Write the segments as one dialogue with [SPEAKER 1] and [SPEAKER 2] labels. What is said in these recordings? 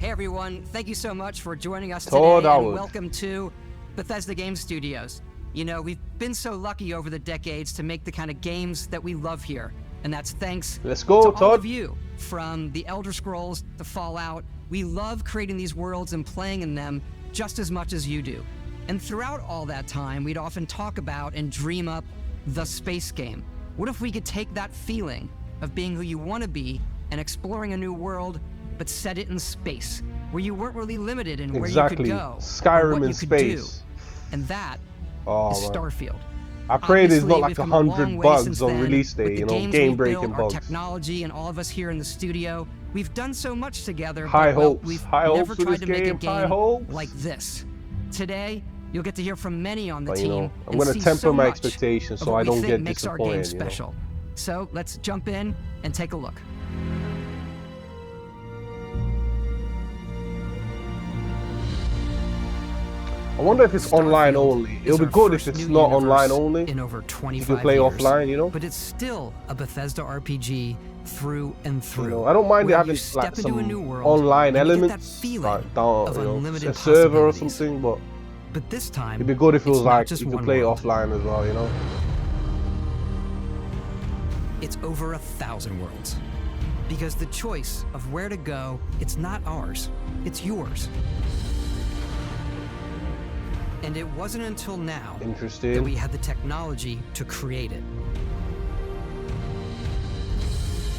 [SPEAKER 1] Hey everyone, thank you so much for joining us today, and welcome to Bethesda Game Studios. You know, we've been so lucky over the decades to make the kind of games that we love here, and that's thanks to all of you. From the Elder Scrolls to Fallout, we love creating these worlds and playing in them just as much as you do. And throughout all that time, we'd often talk about and dream up the space game. What if we could take that feeling of being who you want to be and exploring a new world, but set it in space, where you weren't really limited in where you could go,
[SPEAKER 2] Skyrim in space.
[SPEAKER 1] And that is Starfield.
[SPEAKER 2] I pray there's not like 100 bugs on release day, you know, game-breaking bugs.
[SPEAKER 1] Our technology and all of us here in the studio, we've done so much together.
[SPEAKER 2] High hopes.
[SPEAKER 1] We've
[SPEAKER 2] high
[SPEAKER 1] never
[SPEAKER 2] hopes
[SPEAKER 1] tried to make a game
[SPEAKER 2] like
[SPEAKER 1] this. Today, you'll get to hear from many on the team.
[SPEAKER 2] You know, I'm going to temper my expectations so I don't get disappointed.
[SPEAKER 1] Special. So let's jump in and take a look.
[SPEAKER 2] I wonder if it's online only. It'll be good if it's not online only.
[SPEAKER 1] In over 25
[SPEAKER 2] you can play
[SPEAKER 1] years,
[SPEAKER 2] offline, you know.
[SPEAKER 1] But it's still a Bethesda RPG through and through.
[SPEAKER 2] You know, I don't mind it having like some online elements, like down, you know, a server or something. But
[SPEAKER 1] this time,
[SPEAKER 2] it'd be good if it was like you could play it offline as well, you know.
[SPEAKER 1] It's over 1,000 worlds, because the choice of where to go, it's not ours, it's yours. And it wasn't until now that we had the technology to create it.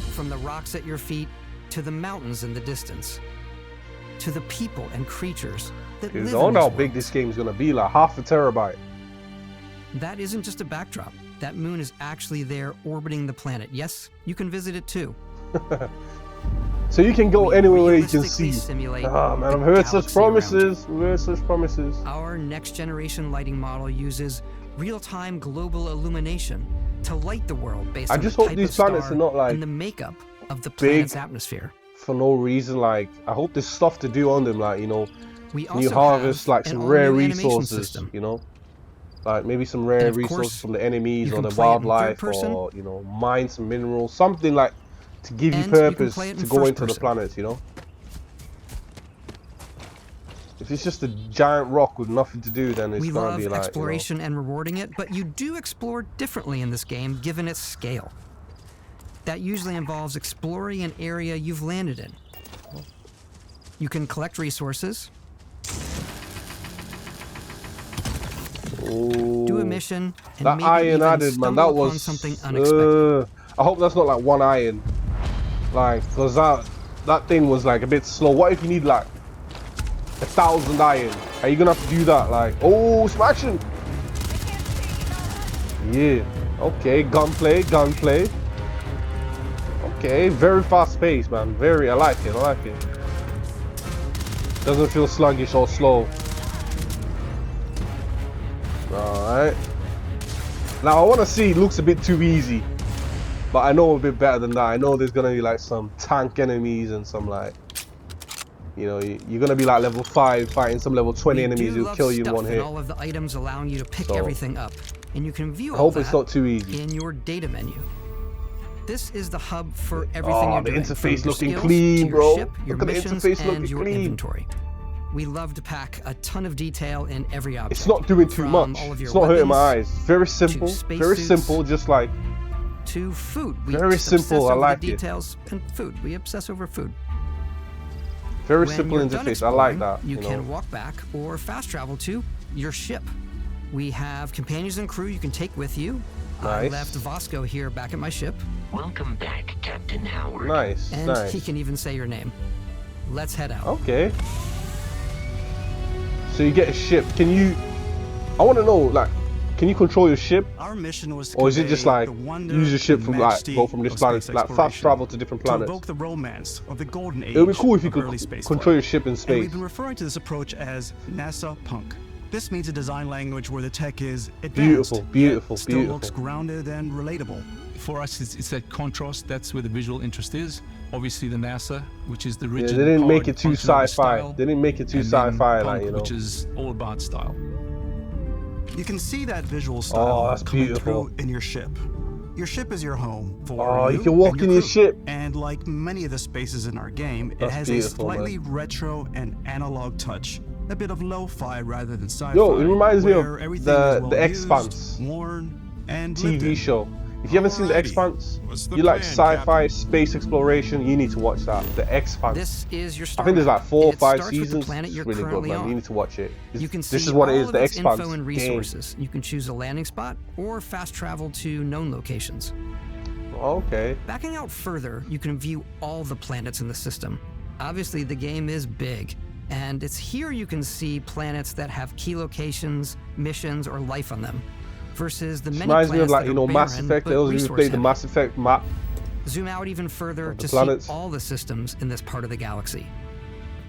[SPEAKER 1] From the rocks at your feet, to the mountains in the distance, to the people and creatures that live in this world. I wonder how big this game is going to be, like half a terabyte. That isn't just a backdrop. That moon is actually there orbiting the planet. Yes, you can visit it too.
[SPEAKER 2] So you can go anywhere where you can see. Ah, man, I've heard such promises.
[SPEAKER 1] Our next generation lighting model uses real-time global illumination to light the world based on the type of star and the makeup of the planet's atmosphere.
[SPEAKER 2] For no reason, like I hope there's stuff to do on them, like, you know, you harvest like some rare resources, you know, like maybe some rare resources from the enemies or the wildlife, or you know, mine some minerals, something like to give you purpose to go into the planet, you know. If it's just a giant rock with nothing to do, then it's gonna be like,
[SPEAKER 1] exploration and rewarding it, but you do explore differently in this game given its scale. That usually involves exploring an area you've landed in. You can collect resources, do a mission, and
[SPEAKER 2] that iron added, man, that was
[SPEAKER 1] something unexpected.
[SPEAKER 2] I hope that's not like one iron, like, because that thing was like a bit slow. What if you need like 1,000 iron? Are you gonna have to do that? Like, oh, some action. Yeah, okay, gunplay. Okay, very fast pace, man. I like it. Doesn't feel sluggish or slow. Alright. Now I want to see, it looks a bit too easy, but I know a bit better than that. I know there's going to be like some tank enemies and some like, you know, you're going to be like level 5 fighting some level 20 enemies who'll kill you in one hit.
[SPEAKER 1] All of the items allowing you to pick everything up, and you can view
[SPEAKER 2] all that it's not too easy
[SPEAKER 1] in your data menu. This is the hub for everything you're doing.
[SPEAKER 2] The interface looking clean, bro.
[SPEAKER 1] Look at the interface looking clean. Inventory. We love to pack a ton of detail in every object.
[SPEAKER 2] It's not doing too much. It's not hurting my eyes. Very simple. Very simple, just like
[SPEAKER 1] to food.
[SPEAKER 2] Very simple. I like it.
[SPEAKER 1] Details and food. We obsess over food.
[SPEAKER 2] Very simple interface. I like that.
[SPEAKER 1] You can walk back or fast travel to your ship. We have companions and crew you can take with you. I left Vasco here back at my ship.
[SPEAKER 3] Welcome back, Captain Howard.
[SPEAKER 2] Nice.
[SPEAKER 1] And he can even say your name. Let's head out.
[SPEAKER 2] Okay. So you get a ship. Can you? I want to know, like, can you control your ship?
[SPEAKER 4] Our mission was to
[SPEAKER 2] or is it just like use your ship from like go from this planet, like fast travel to different planets?
[SPEAKER 4] To evoke the romance of the golden age.
[SPEAKER 2] It would be cool if you could control your ship in space.
[SPEAKER 4] And we've been referring to this approach as NASA Punk. This means a design language where the tech is advanced,
[SPEAKER 2] beautiful,
[SPEAKER 4] still looks grounded and relatable.
[SPEAKER 5] For us, it's that contrast. That's where the visual interest is. Obviously, the NASA, which is the rigid.
[SPEAKER 2] Yeah, they didn't make it too sci-fi. They didn't make it too sci-fi, like, you know.
[SPEAKER 5] Which is all about style.
[SPEAKER 4] You can see that visual style coming through in your ship. Your ship is your home for
[SPEAKER 2] you can walk in your ship.
[SPEAKER 4] And And like many of the spaces in our game, it has a slightly retro and analog touch. A bit of lo-fi rather than sci-fi.
[SPEAKER 2] Yo, it reminds me of the Expanse
[SPEAKER 4] worn, and
[SPEAKER 2] TV show. If you haven't seen The Expanse, you like sci-fi, space exploration, you need to watch that. The Expanse.
[SPEAKER 1] This is your start.
[SPEAKER 2] I think there's like 4 or 5 seasons.
[SPEAKER 1] It's
[SPEAKER 2] really good, man. You need to watch it.
[SPEAKER 1] You can see
[SPEAKER 2] this is what it is,
[SPEAKER 1] all
[SPEAKER 2] The
[SPEAKER 1] of its
[SPEAKER 2] Expanse
[SPEAKER 1] info and resources. You can choose a landing spot or fast travel to known locations.
[SPEAKER 2] Okay.
[SPEAKER 1] Backing out further, you can view all the planets in the system. Obviously, the game is big, and it's here you can see planets that have key locations, missions, or life on them, versus the many
[SPEAKER 2] reminds me of,
[SPEAKER 1] planets
[SPEAKER 2] like,
[SPEAKER 1] that
[SPEAKER 2] you know,
[SPEAKER 1] are
[SPEAKER 2] Mass
[SPEAKER 1] barren,
[SPEAKER 2] Effect.
[SPEAKER 1] but
[SPEAKER 2] Those of you who played the
[SPEAKER 1] resource-heavy.
[SPEAKER 2] Mass Effect map.
[SPEAKER 1] Zoom out even further to
[SPEAKER 2] planets.
[SPEAKER 1] see all the systems in this part of the galaxy.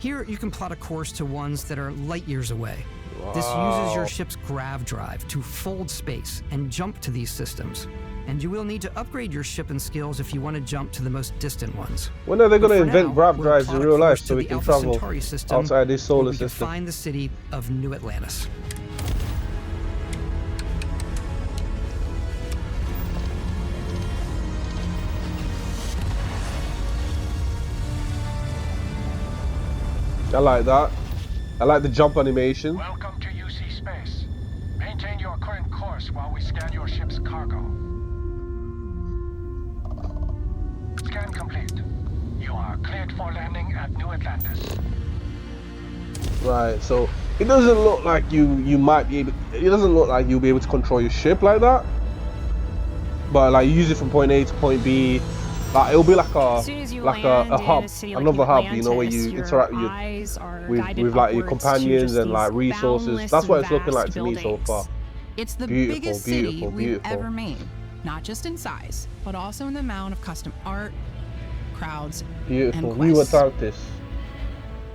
[SPEAKER 1] Here, you can plot a course to ones that are light years away.
[SPEAKER 2] Wow.
[SPEAKER 1] This uses your ship's grav drive to fold space and jump to these systems. And you will need to upgrade your ship and skills if you want to jump to the most distant ones.
[SPEAKER 2] When are they going to invent
[SPEAKER 1] now,
[SPEAKER 2] grav
[SPEAKER 1] we'll
[SPEAKER 2] drives in
[SPEAKER 1] plot a
[SPEAKER 2] real life
[SPEAKER 1] course
[SPEAKER 2] so
[SPEAKER 1] to
[SPEAKER 2] we
[SPEAKER 1] the
[SPEAKER 2] can
[SPEAKER 1] Alpha
[SPEAKER 2] travel
[SPEAKER 1] Centauri system,
[SPEAKER 2] outside this solar
[SPEAKER 1] where we can
[SPEAKER 2] system?
[SPEAKER 1] find the city of New Atlantis.
[SPEAKER 2] I like that. I like the jump animation.
[SPEAKER 6] Welcome to UC Space. Maintain your current course while we scan your ship's cargo. Scan complete. You are cleared for landing at New Atlantis.
[SPEAKER 2] Right, so it doesn't look like you might be able. It doesn't look like you'll be able to control your ship like that. But like you use it from point A to point B. Like it'll be like a hub, another hub, you know, where you interact with like your companions and like resources. That's what it's looking like to me so far.
[SPEAKER 7] It's the
[SPEAKER 2] Beautiful,
[SPEAKER 7] biggest
[SPEAKER 2] beautiful,
[SPEAKER 7] city we've
[SPEAKER 2] beautiful.
[SPEAKER 7] ever made, not just in size, but also in the amount of custom art, crowds,
[SPEAKER 2] Beautiful.
[SPEAKER 7] and
[SPEAKER 2] We
[SPEAKER 7] quests.
[SPEAKER 2] without this.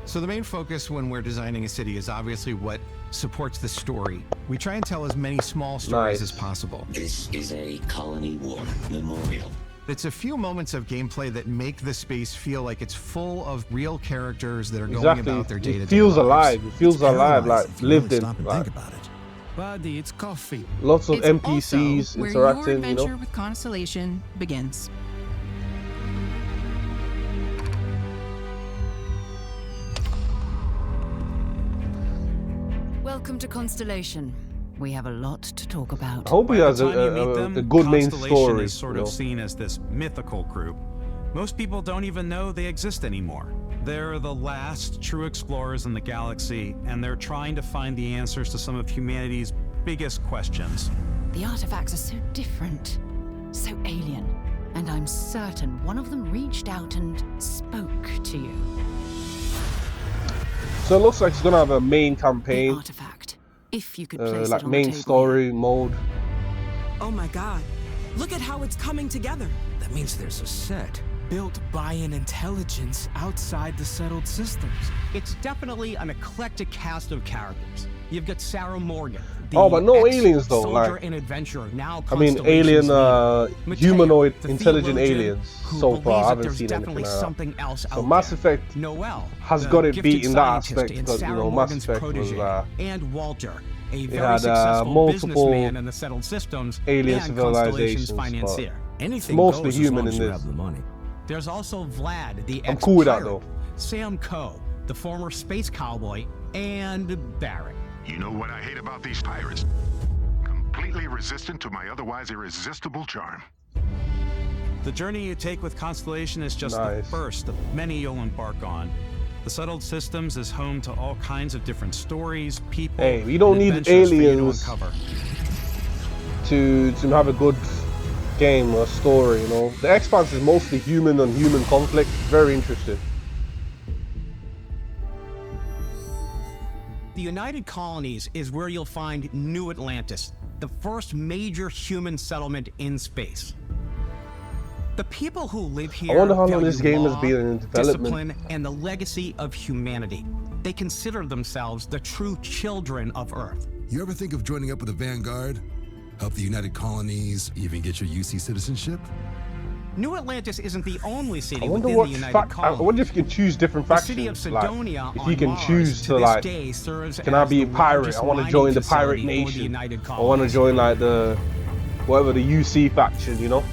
[SPEAKER 8] So the main focus when we're designing a city is obviously what supports the story. We try and tell as many small stories as possible.
[SPEAKER 3] This is a Colony War memorial.
[SPEAKER 8] It's a few moments of gameplay that make the space feel like it's full of real characters that are going
[SPEAKER 2] Exactly.
[SPEAKER 8] about their day-to-day
[SPEAKER 2] It feels
[SPEAKER 8] lives.
[SPEAKER 2] alive. It feels alive, like lived in.
[SPEAKER 9] Stop and
[SPEAKER 2] Like,
[SPEAKER 9] think about it.
[SPEAKER 4] Buddy, it's coffee.
[SPEAKER 2] lots of
[SPEAKER 7] It's
[SPEAKER 2] NPCs
[SPEAKER 7] also where
[SPEAKER 2] interacting,
[SPEAKER 7] your
[SPEAKER 2] you
[SPEAKER 7] adventure
[SPEAKER 2] know.
[SPEAKER 7] with Constellation begins.
[SPEAKER 10] Welcome to Constellation. We have a lot to talk about.
[SPEAKER 2] I hope he
[SPEAKER 4] By
[SPEAKER 2] has
[SPEAKER 4] the time you meet them,
[SPEAKER 2] a good main
[SPEAKER 4] Constellation
[SPEAKER 2] story.
[SPEAKER 4] is sort
[SPEAKER 2] you
[SPEAKER 4] of
[SPEAKER 2] know.
[SPEAKER 4] seen as this mythical group. Most people don't even know they exist anymore. They're the last true explorers in the galaxy, and they're trying to find the answers to some of humanity's biggest questions.
[SPEAKER 10] The artifacts are so different, so alien, and I'm certain one of them reached out and spoke to you.
[SPEAKER 2] So it looks like it's gonna have a main
[SPEAKER 10] The
[SPEAKER 2] campaign,
[SPEAKER 10] artifact, if you could place
[SPEAKER 2] like
[SPEAKER 10] it on
[SPEAKER 2] main
[SPEAKER 10] the table.
[SPEAKER 2] story mode.
[SPEAKER 11] Oh my god. Look at how it's coming together.
[SPEAKER 12] That means there's a set built by an intelligence outside the settled systems.
[SPEAKER 13] It's definitely an eclectic cast of characters. You've got Sarah Morgan.
[SPEAKER 2] Oh, but no aliens though.
[SPEAKER 13] Soldier
[SPEAKER 2] Like,
[SPEAKER 13] and adventurer, now
[SPEAKER 2] I mean,
[SPEAKER 13] Constellation's
[SPEAKER 2] alien,
[SPEAKER 13] leader.
[SPEAKER 2] humanoid,
[SPEAKER 13] Mateo, the
[SPEAKER 2] intelligent
[SPEAKER 13] theologian
[SPEAKER 2] aliens.
[SPEAKER 13] who
[SPEAKER 2] So
[SPEAKER 13] believes
[SPEAKER 2] far, I
[SPEAKER 13] that
[SPEAKER 2] haven't
[SPEAKER 13] there's
[SPEAKER 2] seen anything
[SPEAKER 13] definitely
[SPEAKER 2] like that.
[SPEAKER 13] something else
[SPEAKER 2] So
[SPEAKER 13] out
[SPEAKER 2] Mass
[SPEAKER 13] there.
[SPEAKER 2] Effect
[SPEAKER 13] Noel,
[SPEAKER 2] has
[SPEAKER 13] the
[SPEAKER 2] got it
[SPEAKER 13] gifted
[SPEAKER 2] beat in that
[SPEAKER 13] scientist,
[SPEAKER 2] aspect
[SPEAKER 13] and
[SPEAKER 2] because, you
[SPEAKER 13] Sarah
[SPEAKER 2] know, Mass
[SPEAKER 13] Morgan's
[SPEAKER 2] Effect was
[SPEAKER 13] protege, and Walter, a
[SPEAKER 2] it
[SPEAKER 13] very
[SPEAKER 2] had,
[SPEAKER 13] successful
[SPEAKER 2] multiple
[SPEAKER 13] businessman in the settled systems
[SPEAKER 2] alien
[SPEAKER 13] and Constellation's
[SPEAKER 2] civilizations, but
[SPEAKER 13] financier.
[SPEAKER 2] it's mostly human in this.
[SPEAKER 13] There's also Vlad, the
[SPEAKER 2] I'm cool with that,
[SPEAKER 13] ex-pirate,
[SPEAKER 2] though.
[SPEAKER 13] Sam Coe, the former space cowboy, and Barrett.
[SPEAKER 14] You know what I hate about these pirates? Completely resistant to my otherwise irresistible charm.
[SPEAKER 4] The journey you take with Constellation is just the first of many you'll embark on. The settled systems is home to all kinds of different stories, people,
[SPEAKER 2] Hey, we don't
[SPEAKER 4] and
[SPEAKER 2] need
[SPEAKER 4] adventures for you to
[SPEAKER 2] aliens
[SPEAKER 4] uncover.
[SPEAKER 2] to have a good game or story, you know. The Expanse is mostly human on human conflict. Very interesting.
[SPEAKER 13] The United Colonies is where you'll find New Atlantis, the first major human settlement in space. The people who live here
[SPEAKER 2] I wonder how long
[SPEAKER 13] value
[SPEAKER 2] this game has
[SPEAKER 13] law,
[SPEAKER 2] been in development.
[SPEAKER 13] discipline, and the legacy of humanity. They consider themselves the true children of Earth.
[SPEAKER 9] You ever think of joining up with the Vanguard? Help the United Colonies, even get your UC citizenship?
[SPEAKER 13] New Atlantis isn't the only city
[SPEAKER 2] I wonder
[SPEAKER 13] within
[SPEAKER 2] what
[SPEAKER 13] the United Colonies.
[SPEAKER 2] I wonder if you can choose different
[SPEAKER 13] The
[SPEAKER 2] factions.
[SPEAKER 13] city of Sidonia
[SPEAKER 2] like, if
[SPEAKER 13] on
[SPEAKER 2] you can
[SPEAKER 13] Mars
[SPEAKER 2] choose to
[SPEAKER 13] this
[SPEAKER 2] like,
[SPEAKER 13] day serves
[SPEAKER 2] can I
[SPEAKER 13] as
[SPEAKER 2] be a
[SPEAKER 13] the
[SPEAKER 2] pirate?
[SPEAKER 13] largest
[SPEAKER 2] I want to
[SPEAKER 13] mining
[SPEAKER 2] join the pirate
[SPEAKER 13] facility for the
[SPEAKER 2] nation.
[SPEAKER 13] United
[SPEAKER 2] I want to
[SPEAKER 13] Colonies.
[SPEAKER 2] join like the whatever the UC faction, you know.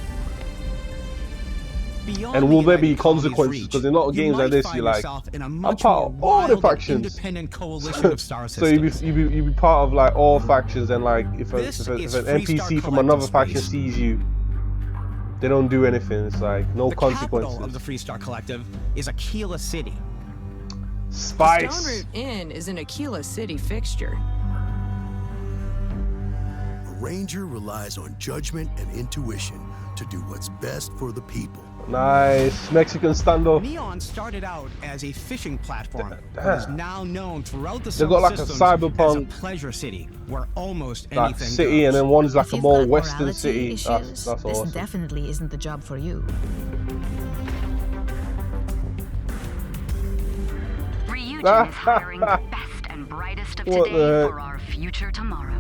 [SPEAKER 13] Beyond
[SPEAKER 2] And will
[SPEAKER 13] the
[SPEAKER 2] there be
[SPEAKER 13] United Colonies
[SPEAKER 2] consequences?
[SPEAKER 13] reach,
[SPEAKER 2] Because in a lot of
[SPEAKER 13] you
[SPEAKER 2] games like
[SPEAKER 13] might
[SPEAKER 2] this,
[SPEAKER 13] find
[SPEAKER 2] you're like,
[SPEAKER 13] yourself in a
[SPEAKER 2] I'm
[SPEAKER 13] much
[SPEAKER 2] part
[SPEAKER 13] more
[SPEAKER 2] of all the
[SPEAKER 13] wild and
[SPEAKER 2] factions.
[SPEAKER 13] independent coalition of star
[SPEAKER 2] So you'd
[SPEAKER 13] systems.
[SPEAKER 2] be part of like all factions, and like if an
[SPEAKER 13] This is
[SPEAKER 2] NPC
[SPEAKER 13] Freestar
[SPEAKER 2] from another
[SPEAKER 13] Collective
[SPEAKER 2] faction
[SPEAKER 13] space.
[SPEAKER 2] sees you, they don't do anything. It's like no
[SPEAKER 13] The
[SPEAKER 2] consequences.
[SPEAKER 13] capital of the Freestar Collective is Aquila City.
[SPEAKER 2] Spice.
[SPEAKER 15] Stone Root Inn is an Aquila City fixture.
[SPEAKER 16] A ranger relies on judgment and intuition to do what's best for the people.
[SPEAKER 2] Nice Mexican standoff.
[SPEAKER 13] Neon started out as a fishing platform, but
[SPEAKER 2] Damn.
[SPEAKER 13] is now known throughout the
[SPEAKER 2] They got like a
[SPEAKER 13] systems
[SPEAKER 2] cyberpunk
[SPEAKER 13] as a pleasure city where almost
[SPEAKER 2] like
[SPEAKER 13] anything
[SPEAKER 2] city,
[SPEAKER 13] goes.
[SPEAKER 2] and then one's like
[SPEAKER 17] If
[SPEAKER 2] a
[SPEAKER 17] you've
[SPEAKER 2] more
[SPEAKER 17] got
[SPEAKER 2] western
[SPEAKER 17] morality
[SPEAKER 2] city.
[SPEAKER 17] issues,
[SPEAKER 2] That's
[SPEAKER 17] this
[SPEAKER 2] awesome.
[SPEAKER 17] definitely isn't the job for you.
[SPEAKER 18] Ryujin is hiring the best and brightest of
[SPEAKER 2] What
[SPEAKER 18] today
[SPEAKER 2] the heck?
[SPEAKER 18] for our future tomorrow.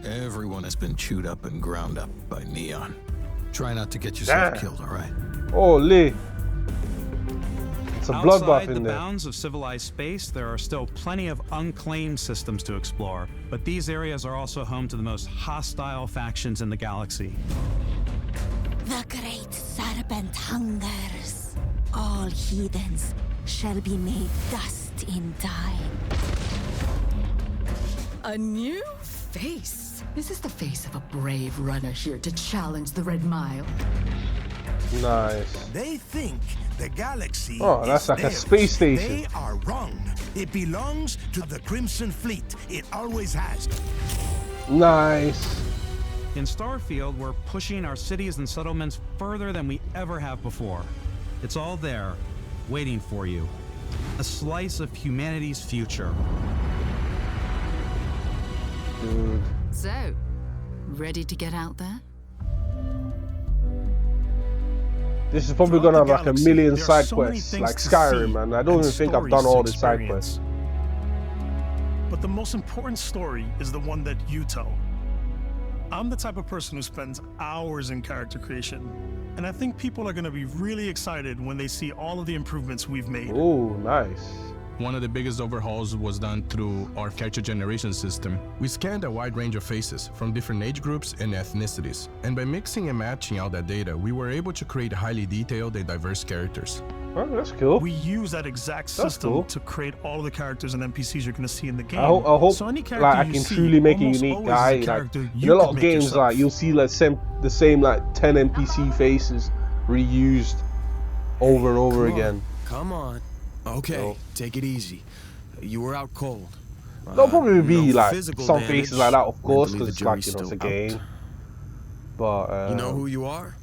[SPEAKER 19] Everyone has been chewed up and ground up by Neon. Try not to get yourself killed, all right?
[SPEAKER 2] Holy. It's a bloodbath
[SPEAKER 4] Outside
[SPEAKER 2] in
[SPEAKER 4] the
[SPEAKER 2] there.
[SPEAKER 4] bounds of civilized space, there are still plenty of unclaimed systems to explore, but these areas are also home to the most hostile factions in the galaxy.
[SPEAKER 20] The great serpent hungers. All heathens shall be made dust in time.
[SPEAKER 10] A new face. Is this the face of a brave runner here to challenge the Red Mile?
[SPEAKER 2] Nice.
[SPEAKER 21] They think the galaxy
[SPEAKER 2] Oh, that's
[SPEAKER 21] is
[SPEAKER 2] like a
[SPEAKER 21] theirs.
[SPEAKER 2] space station.
[SPEAKER 21] They are wrong. It belongs to the Crimson Fleet. It always has.
[SPEAKER 2] Nice.
[SPEAKER 4] In Starfield, we're pushing our cities and settlements further than we ever have before. It's all there, waiting for you. A slice of humanity's future.
[SPEAKER 2] Dude.
[SPEAKER 10] So, ready to get out there?
[SPEAKER 2] This is probably gonna have like a million side quests, like Skyrim, man. I don't even think I've done all the side quests.
[SPEAKER 22] But the most important story is the one that you tell. I'm the type of person who spends hours in character creation, and I think people are gonna be really excited when they see all of the improvements we've made.
[SPEAKER 2] Oh, nice.
[SPEAKER 5] One of the biggest overhauls was done through our character generation system. We scanned a wide range of faces from different age groups and ethnicities, and by mixing and matching all that data, we were able to create highly detailed and diverse characters.
[SPEAKER 2] Oh, that's cool.
[SPEAKER 22] We use that exact system to create all of the characters and NPCs you're going to see in the game.
[SPEAKER 2] I hope
[SPEAKER 22] so any
[SPEAKER 2] like
[SPEAKER 22] character
[SPEAKER 2] I
[SPEAKER 22] you
[SPEAKER 2] can
[SPEAKER 22] see
[SPEAKER 2] truly make a
[SPEAKER 22] almost
[SPEAKER 2] unique
[SPEAKER 22] always
[SPEAKER 2] guy.
[SPEAKER 22] is a
[SPEAKER 2] Like
[SPEAKER 22] character
[SPEAKER 2] in
[SPEAKER 22] you
[SPEAKER 2] a lot
[SPEAKER 22] could
[SPEAKER 2] of
[SPEAKER 22] make
[SPEAKER 2] games,
[SPEAKER 22] yourself.
[SPEAKER 2] like you'll see like the same like 10 NPC faces reused over and over again.
[SPEAKER 12] Come on. Okay, take it easy. You were out cold.
[SPEAKER 2] There'll probably be
[SPEAKER 12] no
[SPEAKER 2] like
[SPEAKER 12] physical
[SPEAKER 2] some
[SPEAKER 12] damage.
[SPEAKER 2] faces like that, of course,
[SPEAKER 12] Mentally,
[SPEAKER 2] because it's
[SPEAKER 12] the
[SPEAKER 2] like,
[SPEAKER 12] jury's
[SPEAKER 2] you know, it's a
[SPEAKER 12] still out.
[SPEAKER 2] game. But
[SPEAKER 12] You know who you are?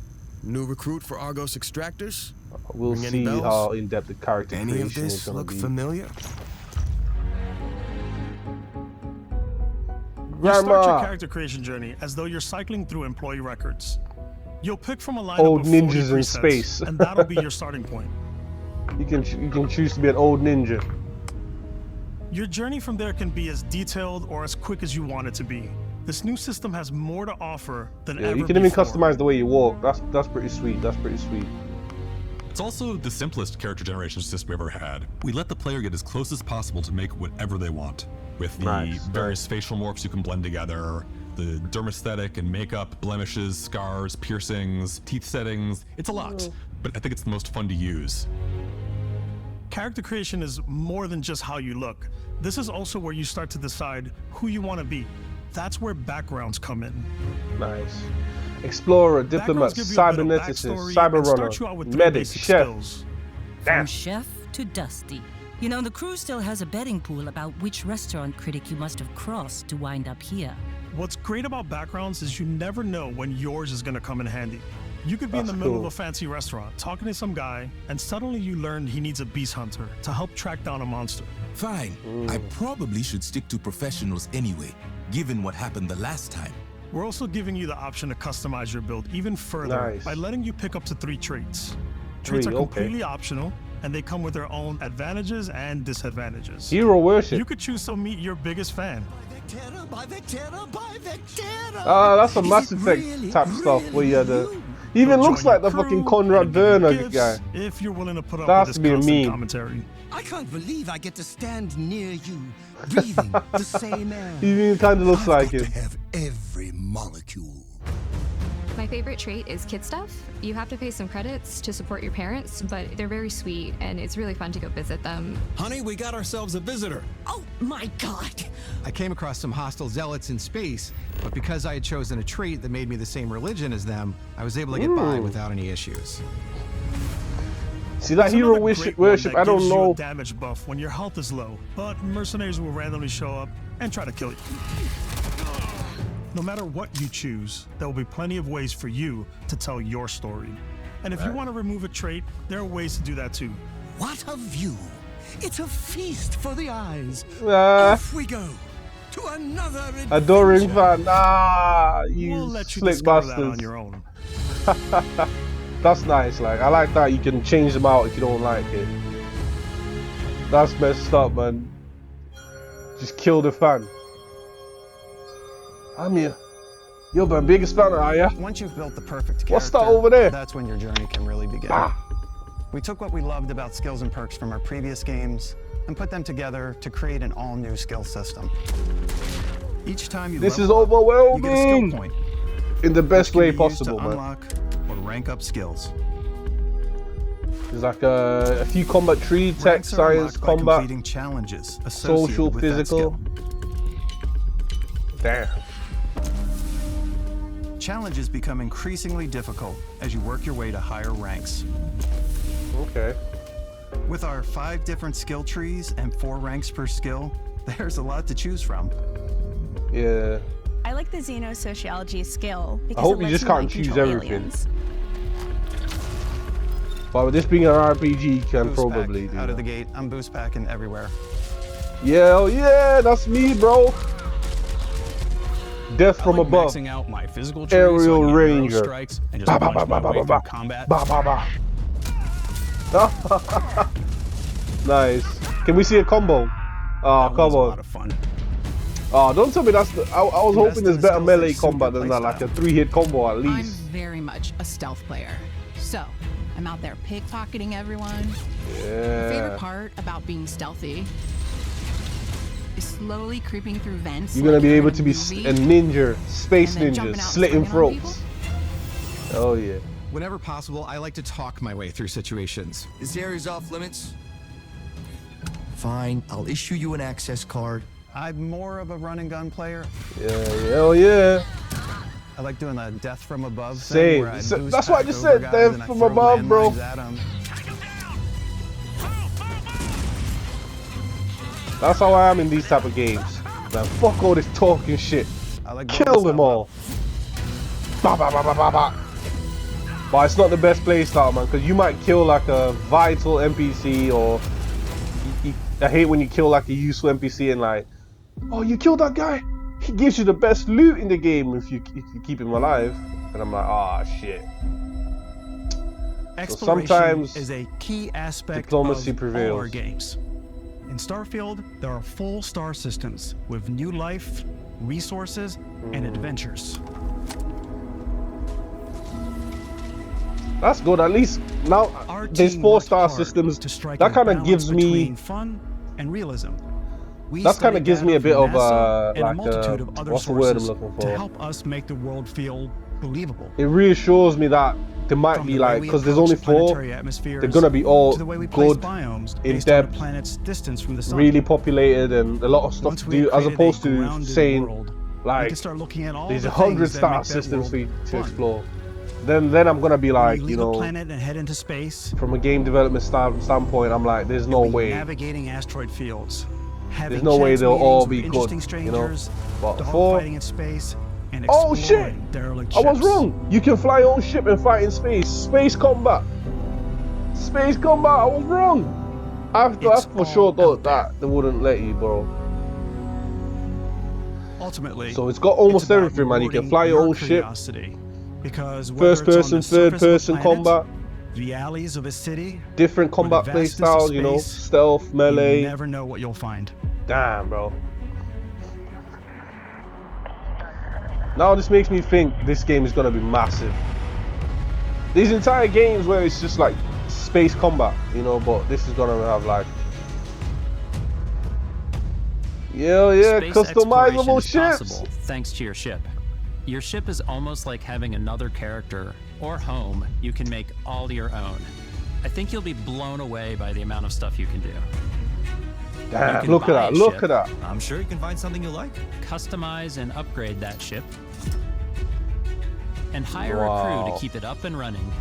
[SPEAKER 12] New recruit for Argos Extractors?
[SPEAKER 2] we'll
[SPEAKER 12] Ring any
[SPEAKER 2] see
[SPEAKER 12] bells?
[SPEAKER 2] how in depth the character
[SPEAKER 12] Any of
[SPEAKER 2] creation is
[SPEAKER 12] this
[SPEAKER 2] gonna
[SPEAKER 12] look
[SPEAKER 2] be.
[SPEAKER 12] familiar?
[SPEAKER 22] You start your
[SPEAKER 2] Grandma.
[SPEAKER 22] character creation journey as though you're cycling through employee records. You'll pick from a lineup
[SPEAKER 2] Old
[SPEAKER 22] of 40
[SPEAKER 2] ninjas in
[SPEAKER 22] presets,
[SPEAKER 2] space.
[SPEAKER 22] and that'll be your starting point.
[SPEAKER 2] You can choose to be an old ninja.
[SPEAKER 22] Your journey from there can be as detailed or as quick as you want it to be. This new system has more to offer than
[SPEAKER 2] Yeah,
[SPEAKER 22] ever
[SPEAKER 2] you can even
[SPEAKER 22] before.
[SPEAKER 2] customize the way you walk. That's pretty sweet. That's pretty sweet.
[SPEAKER 23] It's also the simplest character generation system we ever had. We let the player get as close as possible to make whatever they want. With the various facial morphs you can blend together, the dermesthetic and makeup, blemishes, scars, piercings, teeth settings. It's a lot, but I think it's the most fun to use.
[SPEAKER 22] Character creation is more than just how you look. This is also where you start to decide who you want to be. That's where backgrounds come in.
[SPEAKER 2] Nice. Explorer, diplomat,
[SPEAKER 22] Backgrounds give you a bit of
[SPEAKER 2] cyberneticist,
[SPEAKER 22] backstory
[SPEAKER 2] cyber
[SPEAKER 22] and start you out
[SPEAKER 2] runner,
[SPEAKER 22] with three
[SPEAKER 2] medic,
[SPEAKER 22] basic
[SPEAKER 2] chef.
[SPEAKER 22] skills.
[SPEAKER 24] From chef to Dusty. You know, the crew still has a betting pool about which restaurant critic you must have crossed to wind up here.
[SPEAKER 22] What's great about backgrounds is you never know when yours is going to come in handy. You could be in
[SPEAKER 2] That's
[SPEAKER 22] the middle
[SPEAKER 2] cool.
[SPEAKER 22] of a fancy restaurant talking to some guy, and suddenly you learn he needs a beast hunter to help track down a monster.
[SPEAKER 25] Fine. I probably should stick to professionals anyway, given what happened the last time.
[SPEAKER 22] We're also giving you the option to customize your build even further
[SPEAKER 2] Nice.
[SPEAKER 22] by letting you pick up to 3 traits. Traits are completely optional, and they come with their own advantages and disadvantages.
[SPEAKER 2] Hero worship.
[SPEAKER 22] You could choose to meet your biggest fan.
[SPEAKER 2] Ah, that's a Mass Effect type stuff where you had the. He even looks like the fucking Conrad Werner guy.
[SPEAKER 22] If you're willing to put up
[SPEAKER 2] That
[SPEAKER 22] with
[SPEAKER 2] has
[SPEAKER 22] this
[SPEAKER 2] to be a
[SPEAKER 22] constant
[SPEAKER 2] meme.
[SPEAKER 22] commentary.
[SPEAKER 26] I can't believe I get to stand near you, breathing the same air.
[SPEAKER 2] He even kind of looks like him.
[SPEAKER 26] Have every molecule.
[SPEAKER 1] My favorite trait is kid stuff. You have to pay some credits to support your parents, but they're very sweet and it's really fun to go visit them.
[SPEAKER 3] Honey, we got ourselves a visitor.
[SPEAKER 20] Oh my god!
[SPEAKER 6] I came across some hostile zealots in space, but because I had chosen a trait that made me the same religion as them, I was able to get by without any issues.
[SPEAKER 2] See that hero worship, I don't know.
[SPEAKER 22] You a damage buff when your health is low, but mercenaries will randomly show up and try to kill you. No matter what you choose, there will be plenty of ways for you to tell your story. And if you want to remove a trait, there are ways to do that too.
[SPEAKER 26] What a view! It's a feast for the eyes.
[SPEAKER 2] Off
[SPEAKER 26] we go to another adventure.
[SPEAKER 2] Adoring fan. Nah, you
[SPEAKER 22] we'll let you
[SPEAKER 2] slick
[SPEAKER 22] discover
[SPEAKER 2] bastards.
[SPEAKER 22] that on your own.
[SPEAKER 2] That's nice. Like, I like that you can change them out if you don't like it. That's messed up, man. Just kill the fan. I'm here. You're my biggest fan, are ya?
[SPEAKER 7] Once you've built the perfect character,
[SPEAKER 2] what's that over there?
[SPEAKER 7] That's when your journey can really begin. We took what we loved about skills and perks from our previous games and put them together to create an all-new skill system. Each time you
[SPEAKER 2] this is
[SPEAKER 7] level up,
[SPEAKER 2] overwhelming.
[SPEAKER 7] you get a skill point,
[SPEAKER 2] in the best way
[SPEAKER 7] used
[SPEAKER 2] possible,
[SPEAKER 7] to
[SPEAKER 2] man.
[SPEAKER 7] Unlock or rank up skills.
[SPEAKER 2] There's like a few combat tree, tech, science, combat,
[SPEAKER 7] completing challenges
[SPEAKER 2] social,
[SPEAKER 7] with
[SPEAKER 2] physical. Damn.
[SPEAKER 7] Challenges become increasingly difficult as you work your way to higher ranks.
[SPEAKER 2] Okay.
[SPEAKER 7] With our 5 different skill trees and 4 ranks per skill, there's a lot to choose from.
[SPEAKER 2] Yeah.
[SPEAKER 8] I like the xenosociology skill because
[SPEAKER 2] I hope
[SPEAKER 8] it
[SPEAKER 2] you
[SPEAKER 8] lets
[SPEAKER 2] just can't choose
[SPEAKER 8] control
[SPEAKER 2] everything.
[SPEAKER 8] aliens.
[SPEAKER 2] But with this being an RPG, you can
[SPEAKER 7] Boost
[SPEAKER 2] probably
[SPEAKER 7] pack
[SPEAKER 2] do
[SPEAKER 7] out
[SPEAKER 2] that.
[SPEAKER 7] of the gate. I'm boost packing everywhere.
[SPEAKER 2] Yeah, oh yeah, that's me, bro. Death from above.
[SPEAKER 7] Maxing out my physical trees
[SPEAKER 2] Aerial
[SPEAKER 7] so I can
[SPEAKER 2] ranger.
[SPEAKER 7] strikes and just punch my way through combat.
[SPEAKER 2] Nice. Can we see a combo? Oh, come on.
[SPEAKER 7] A lot of fun.
[SPEAKER 2] Oh, don't tell me that's the, I was hoping there's better melee combat than that, like a 3-hit combo at
[SPEAKER 10] I'm
[SPEAKER 2] least.
[SPEAKER 10] very much a stealth player. So, I'm out there pickpocketing everyone.
[SPEAKER 2] Yeah.
[SPEAKER 10] My favorite part about being stealthy is slowly creeping through vents.
[SPEAKER 2] You're gonna
[SPEAKER 10] like
[SPEAKER 2] be
[SPEAKER 10] you're
[SPEAKER 2] able
[SPEAKER 10] in
[SPEAKER 2] to be
[SPEAKER 10] movie,
[SPEAKER 2] a ninja, space
[SPEAKER 10] and then
[SPEAKER 2] ninja,
[SPEAKER 10] jumping out and
[SPEAKER 2] slitting
[SPEAKER 10] swinging on
[SPEAKER 2] throats. Oh yeah.
[SPEAKER 6] Whenever possible, I like to talk my way through situations.
[SPEAKER 26] This area's off limits. Fine, I'll issue you an access card.
[SPEAKER 7] I'm more of a run and gun player.
[SPEAKER 2] Yeah, hell yeah.
[SPEAKER 7] I like doing the death from above thing.
[SPEAKER 2] Same.
[SPEAKER 7] Where I
[SPEAKER 2] So,
[SPEAKER 7] boost
[SPEAKER 2] that's what I
[SPEAKER 7] back
[SPEAKER 2] just
[SPEAKER 7] over
[SPEAKER 2] said,
[SPEAKER 7] guys
[SPEAKER 2] death
[SPEAKER 7] and I
[SPEAKER 2] from
[SPEAKER 7] throw
[SPEAKER 2] above, bro.
[SPEAKER 7] landmines at 'em.
[SPEAKER 2] That's how I am in these type of games. Man, fuck all this talking shit.
[SPEAKER 7] I like
[SPEAKER 2] Kill them all. Ba ba ba ba ba ba. But it's not the best playstyle, man, because you might kill like a vital NPC, or I hate when you kill like a useful NPC and like, oh, you killed that guy. He gives you the best loot in the game if you keep him alive. And I'm like, ah, shit. So sometimes
[SPEAKER 4] is a key aspect
[SPEAKER 2] diplomacy
[SPEAKER 4] of
[SPEAKER 2] prevails.
[SPEAKER 4] all our games. In Starfield, there are full star systems with new life, resources, and adventures.
[SPEAKER 2] That's good. At least now there's 4-star systems. That kind of gives me
[SPEAKER 4] fun and realism.
[SPEAKER 2] that kind of gives me a bit of like what's the word I'm looking
[SPEAKER 4] to
[SPEAKER 2] for?
[SPEAKER 4] help us make the world feel believable.
[SPEAKER 2] It reassures me that there might be like, because there's only 4, they're gonna be all good, in depth,
[SPEAKER 4] planet's distance from the sun.
[SPEAKER 2] really populated, and a lot of stuff to do, as opposed to saying like there's 100-star systems for you to explore. Then I'm gonna be like, you know,
[SPEAKER 4] planet and head into space.
[SPEAKER 2] From a game development standpoint, I'm like, there's no way.
[SPEAKER 4] Navigating asteroid fields.
[SPEAKER 2] There's no way they'll all be good, you know. But
[SPEAKER 4] fighting in space and
[SPEAKER 2] oh shit!
[SPEAKER 4] derelict
[SPEAKER 2] I was
[SPEAKER 4] ships.
[SPEAKER 2] wrong. You can fly your own ship and fight in space. Space combat. Space combat. I was wrong. I for sure thought that they wouldn't let you, bro.
[SPEAKER 4] Ultimately,
[SPEAKER 2] so it's got almost everything, man. You can fly your own ship.
[SPEAKER 4] Because
[SPEAKER 2] first person, third person combat.
[SPEAKER 4] The alleys of a city.
[SPEAKER 2] Different combat play styles, you know, stealth, melee.
[SPEAKER 4] You never know what you'll find.
[SPEAKER 2] Damn, bro. Now this makes me think this game is gonna be massive. These entire games where it's just like space combat, you know, but this is gonna have like, yeah,
[SPEAKER 11] Space
[SPEAKER 2] customizable
[SPEAKER 11] exploration is
[SPEAKER 2] ships.
[SPEAKER 11] possible, thanks to your ship.
[SPEAKER 9] Your ship is almost like having another character or home you can make all your own. I think you'll be blown away by the amount of stuff you can do.
[SPEAKER 2] Damn, look at that, look at that.
[SPEAKER 11] I'm sure you can find something you like.
[SPEAKER 9] Customize and upgrade that ship. And hire a crew to keep it up and running.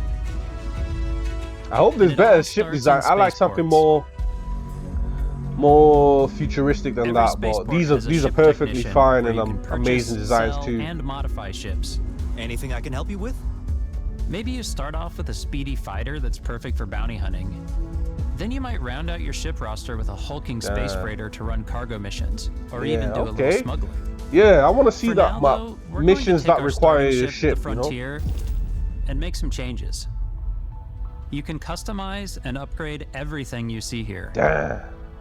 [SPEAKER 2] I hope there's better ship design. I like something more futuristic than that, but these are perfectly fine and amazing designs too.
[SPEAKER 9] And modify ships.
[SPEAKER 11] Anything I can help you with?
[SPEAKER 9] Maybe you start off with a speedy fighter that's perfect for bounty hunting. Then you might round out your ship roster with a hulking space freighter to run cargo missions, or even do a little smuggling.
[SPEAKER 2] Yeah, I want to see that missions that require your ship,
[SPEAKER 9] to the frontier, and make some changes. You can customize and upgrade everything you see here.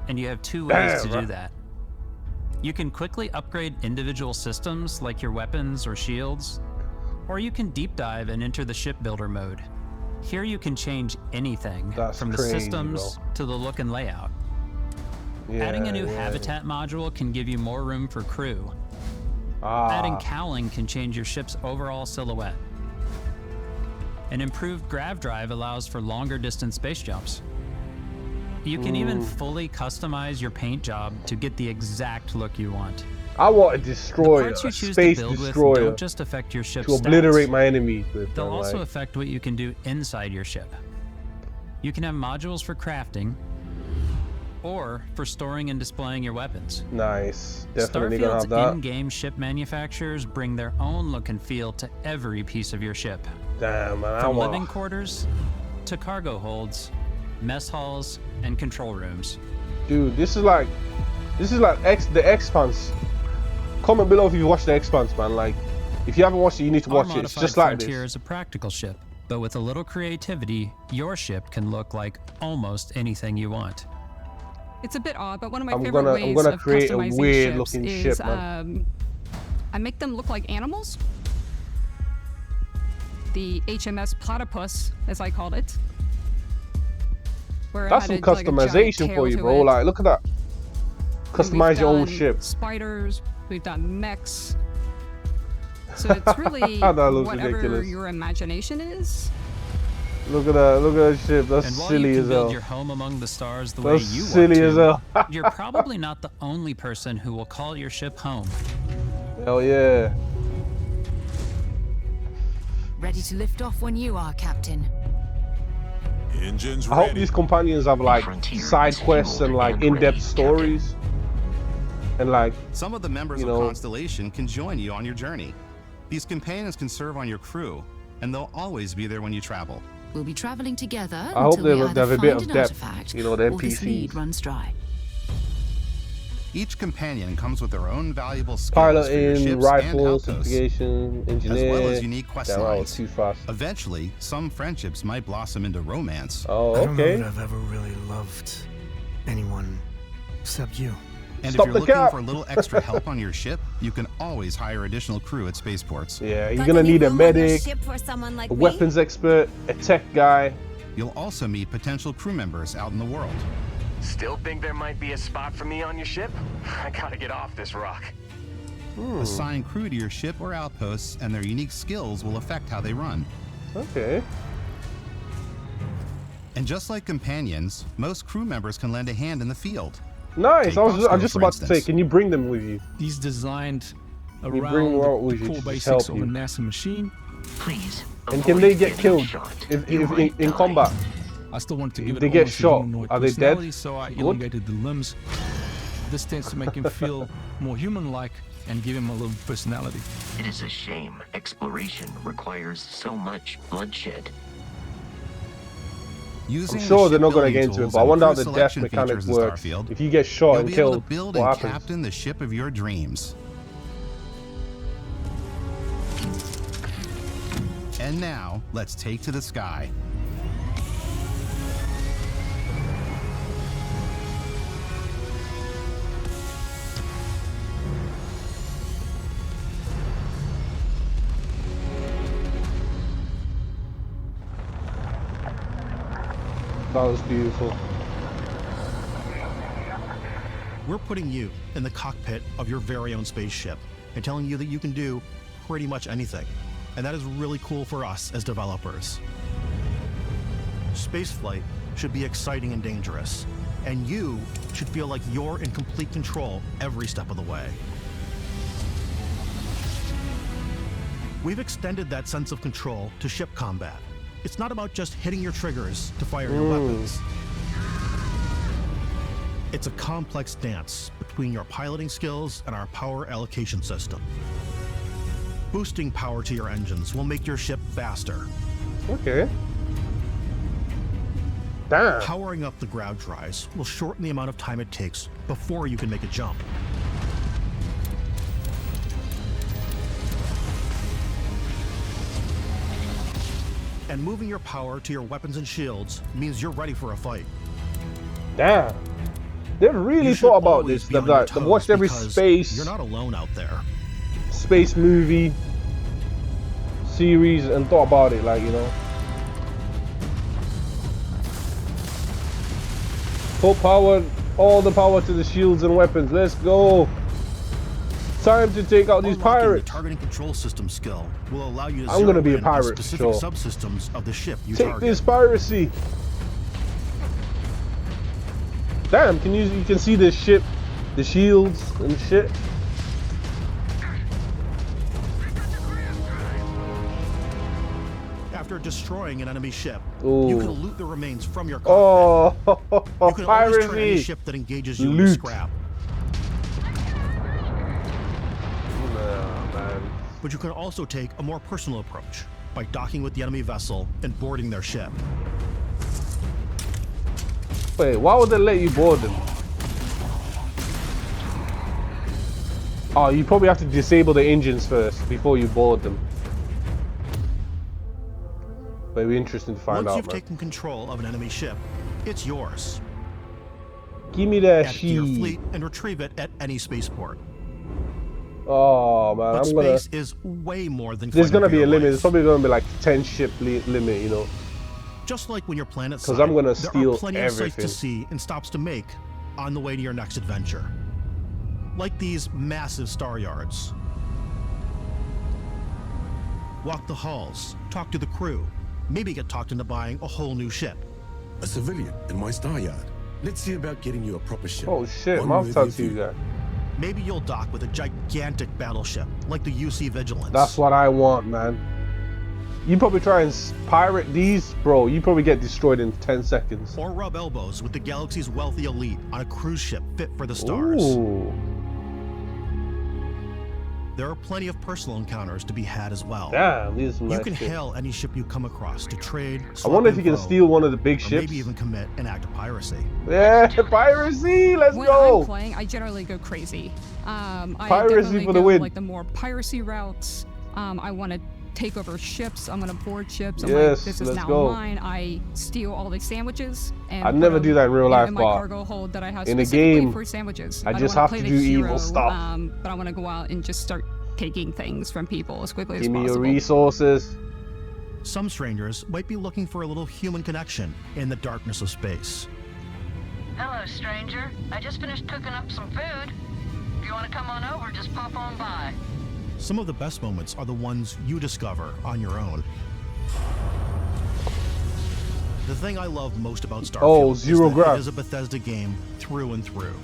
[SPEAKER 9] And you have two ways to do that. You can quickly upgrade individual systems like your weapons or shields, or you can deep dive and enter the shipbuilder mode. Here you can change anything from the systems to the look and layout. Adding a new habitat module can give you more room for crew. Adding cowling can change your ship's overall silhouette. An improved grav drive allows for longer distance space jumps. You can even fully customize your paint job to get the exact look you want.
[SPEAKER 2] I want a destroyer, a space destroyer,
[SPEAKER 9] don't just affect your ship's
[SPEAKER 2] to obliterate my enemies with.
[SPEAKER 9] They'll also affect what you can do inside your ship. You can have modules for crafting, or for storing and displaying your weapons.
[SPEAKER 2] Nice, definitely gonna have that.
[SPEAKER 9] Starfield's in-game ship manufacturers bring their own look and feel to every piece of your ship.
[SPEAKER 2] Damn, man,
[SPEAKER 9] From living quarters to cargo holds, mess halls, and control rooms.
[SPEAKER 2] Dude, this is like the Expanse. Comment below if you watched the Expanse, man. Like, if you haven't watched it, you need to watch it. It's just like this.
[SPEAKER 9] Frontier is a practical ship, but with a little creativity, your ship can look like almost anything you want.
[SPEAKER 1] It's a bit odd, but one of my favorite ways of
[SPEAKER 2] create a
[SPEAKER 1] customizing
[SPEAKER 2] weird
[SPEAKER 1] ships
[SPEAKER 2] looking
[SPEAKER 1] is
[SPEAKER 2] ship, man.
[SPEAKER 1] I make them look like animals. The HMS Platypus, as I called it.
[SPEAKER 2] That's some customization for you, bro. Like, look at that. Customize your own ship.
[SPEAKER 1] Spiders. We've done mechs. So it's really whatever your imagination is.
[SPEAKER 2] Look at that ship. That's silly as hell.
[SPEAKER 9] And while you can build your home among the stars the way you want to, you're probably not the only person who will call your ship home.
[SPEAKER 2] Hell yeah.
[SPEAKER 10] Ready to lift off when you are, Captain.
[SPEAKER 23] Engines
[SPEAKER 2] ready. I hope these companions have like side quests and like in-depth stories. And like,
[SPEAKER 13] some of the members of Constellation can join you on your journey. These companions can serve on your crew, and they'll always be there when you travel.
[SPEAKER 10] We'll be traveling together
[SPEAKER 2] I hope they
[SPEAKER 10] until
[SPEAKER 2] have a bit of depth, you know, the
[SPEAKER 10] or this lead
[SPEAKER 2] NPCs.
[SPEAKER 10] runs dry.
[SPEAKER 13] Each companion comes with their own valuable skills
[SPEAKER 2] Piloting, rifle, certification, engineer.
[SPEAKER 13] As well as unique quest
[SPEAKER 2] Damn,
[SPEAKER 13] lines.
[SPEAKER 2] I was too fast.
[SPEAKER 13] Eventually, some friendships might blossom into romance.
[SPEAKER 2] Oh,
[SPEAKER 12] I don't know
[SPEAKER 2] okay.
[SPEAKER 12] that I've ever really loved anyone except you.
[SPEAKER 13] And if you're looking for a little extra help on your ship, you can always hire additional crew at spaceports.
[SPEAKER 2] Yeah, you're gonna need a medic,
[SPEAKER 20] for someone like
[SPEAKER 2] a weapons expert, a tech guy.
[SPEAKER 13] You'll also meet potential crew members out in the world.
[SPEAKER 14] Still think there might be a spot for me on your ship? I gotta get off this rock.
[SPEAKER 13] Assign crew to your ship or outposts, and their unique skills will affect how they run.
[SPEAKER 2] Okay.
[SPEAKER 13] And just like companions, most crew members can lend a hand in the field.
[SPEAKER 2] Nice. I was just about to say, can you bring them with you?
[SPEAKER 12] He's designed
[SPEAKER 2] You
[SPEAKER 12] around
[SPEAKER 2] bring them out with
[SPEAKER 12] the
[SPEAKER 2] you
[SPEAKER 12] core
[SPEAKER 2] to
[SPEAKER 12] basics
[SPEAKER 2] help
[SPEAKER 12] of
[SPEAKER 2] you.
[SPEAKER 12] a NASA machine.
[SPEAKER 18] Please.
[SPEAKER 2] And can they get killed if in combat?
[SPEAKER 12] I still want to give
[SPEAKER 2] If
[SPEAKER 12] it
[SPEAKER 2] they get
[SPEAKER 12] almost a
[SPEAKER 2] shot,
[SPEAKER 12] humanoid
[SPEAKER 2] are they
[SPEAKER 12] personality,
[SPEAKER 2] dead?
[SPEAKER 12] So I
[SPEAKER 2] Good.
[SPEAKER 12] elongated the limbs. This tends to make him feel more human-like and give him a little personality.
[SPEAKER 18] It is a shame exploration requires so much bloodshed.
[SPEAKER 2] I'm sure they're not going to get into it, but I wonder how the death mechanic works. If you get shot and killed,
[SPEAKER 13] build
[SPEAKER 2] what
[SPEAKER 13] and
[SPEAKER 2] happens?
[SPEAKER 13] captain the ship of your dreams. And now, let's take to the sky.
[SPEAKER 2] That was beautiful.
[SPEAKER 15] We're putting you in the cockpit of your very own spaceship and telling you that you can do
[SPEAKER 5] pretty much anything, and that is really cool for us as developers. Spaceflight should be exciting and dangerous, and you should feel like you're in complete control every step of the way. We've extended that sense of control to ship combat. It's not about just hitting your triggers to fire your weapons. It's a complex dance between your piloting skills and our power allocation system. Boosting power to your engines will make your ship faster.
[SPEAKER 2] Okay. Damn.
[SPEAKER 5] Powering up the ground dries will shorten the amount of time it takes before you can make a jump. And moving your power to your weapons and shields means you're ready for a fight.
[SPEAKER 2] Damn. They've really thought about this. They've watched every space.
[SPEAKER 5] You're not alone out there.
[SPEAKER 2] Space movie series and thought about it, like, you know. Full power, all the power to the shields and weapons. Let's go. Time to take out these pirates.
[SPEAKER 5] The targeting control system skill will allow you to
[SPEAKER 2] I'm gonna be a pirate,
[SPEAKER 5] specific subsystems of the ship you
[SPEAKER 2] take
[SPEAKER 5] target.
[SPEAKER 2] this piracy. Damn, you can see the ship, the shields and shit.
[SPEAKER 5] After destroying an enemy ship,
[SPEAKER 2] Ooh.
[SPEAKER 5] you can loot the remains from your cockpit.
[SPEAKER 2] Oh,
[SPEAKER 5] you can always turn any
[SPEAKER 2] piracy.
[SPEAKER 5] ship that engages you
[SPEAKER 2] Loot.
[SPEAKER 5] into scrap.
[SPEAKER 2] Nah, man.
[SPEAKER 5] But you can also take a more personal approach by docking with the enemy vessel and boarding their ship.
[SPEAKER 2] Wait, why would they let you board them? Oh, you probably have to disable the engines first before you board them. But it'll be interesting to find
[SPEAKER 5] Once
[SPEAKER 2] out,
[SPEAKER 5] you've
[SPEAKER 2] man.
[SPEAKER 5] taken control of an enemy ship, it's yours.
[SPEAKER 2] Give me that
[SPEAKER 5] Add it to your
[SPEAKER 2] shit.
[SPEAKER 5] fleet and retrieve it at any spaceport.
[SPEAKER 2] Oh man,
[SPEAKER 5] But
[SPEAKER 2] I'm gonna.
[SPEAKER 5] space is way more than
[SPEAKER 2] There's
[SPEAKER 5] climbing
[SPEAKER 2] gonna be
[SPEAKER 5] for
[SPEAKER 2] a
[SPEAKER 5] your
[SPEAKER 2] limit.
[SPEAKER 5] life.
[SPEAKER 2] There's probably gonna be like 10 ship limit, you know.
[SPEAKER 5] Just like when your planet's
[SPEAKER 2] 'Cause I'm gonna
[SPEAKER 5] there
[SPEAKER 2] steal
[SPEAKER 5] are plenty of sights
[SPEAKER 2] everything.
[SPEAKER 5] to see and stops to make on the way to your next adventure. Like these massive star yards. Walk the halls, talk to the crew, maybe get talked into buying a whole new ship.
[SPEAKER 25] A civilian in my star yard. Let's see about getting you a proper ship.
[SPEAKER 2] Oh shit,
[SPEAKER 25] One
[SPEAKER 2] mouth
[SPEAKER 25] with
[SPEAKER 2] tattoo
[SPEAKER 25] your
[SPEAKER 2] guy.
[SPEAKER 5] Maybe you'll dock with a gigantic battleship, like the UC Vigilance.
[SPEAKER 2] That's what I want, man. You probably try and pirate these, bro. You probably get destroyed in 10 seconds.
[SPEAKER 5] Or rub elbows with the galaxy's wealthy elite on a cruise ship fit for the stars.
[SPEAKER 2] Ooh.
[SPEAKER 5] There are plenty of personal encounters to be had as well.
[SPEAKER 2] Damn, these are some
[SPEAKER 5] You
[SPEAKER 2] nice
[SPEAKER 5] can
[SPEAKER 2] shit.
[SPEAKER 5] hail any ship you come across to trade.
[SPEAKER 2] I wonder if you can
[SPEAKER 5] info,
[SPEAKER 2] steal one of the big
[SPEAKER 5] or
[SPEAKER 2] ships.
[SPEAKER 5] maybe even commit an act of piracy.
[SPEAKER 2] Yeah, piracy. Let's
[SPEAKER 15] when
[SPEAKER 2] go.
[SPEAKER 15] I'm playing, I generally go crazy. I
[SPEAKER 2] Piracy
[SPEAKER 15] definitely
[SPEAKER 2] for the
[SPEAKER 15] go
[SPEAKER 2] win.
[SPEAKER 15] like the more piracy routes. I want to take over ships. I'm gonna board ships. I'm
[SPEAKER 2] Yes,
[SPEAKER 15] like, this is
[SPEAKER 2] let's
[SPEAKER 15] now
[SPEAKER 2] go.
[SPEAKER 15] mine. I steal all the sandwiches and
[SPEAKER 2] I'd
[SPEAKER 15] put
[SPEAKER 2] never
[SPEAKER 15] them,
[SPEAKER 2] do that in real
[SPEAKER 15] you know,
[SPEAKER 2] life,
[SPEAKER 15] in my
[SPEAKER 2] but
[SPEAKER 15] cargo hold that I have
[SPEAKER 2] in a
[SPEAKER 15] specifically
[SPEAKER 2] game,
[SPEAKER 15] for sandwiches.
[SPEAKER 2] I
[SPEAKER 15] don't
[SPEAKER 2] just
[SPEAKER 15] wanna
[SPEAKER 2] have
[SPEAKER 15] play
[SPEAKER 2] to
[SPEAKER 15] the
[SPEAKER 2] do evil
[SPEAKER 15] hero,
[SPEAKER 2] stuff.
[SPEAKER 15] but I want to go out and just start taking things from people as quickly as
[SPEAKER 2] Give me
[SPEAKER 15] possible.
[SPEAKER 2] your resources.
[SPEAKER 5] Some strangers might be looking for a little human connection in the darkness of space.
[SPEAKER 24] Hello, stranger. I just finished cooking up some food. If you want to come on over, just pop on by.
[SPEAKER 5] Some of the best moments are the ones you discover on your own. The thing I love most about Starfield
[SPEAKER 2] Zero
[SPEAKER 5] is that
[SPEAKER 2] Grab.
[SPEAKER 5] it is a Bethesda game through and through.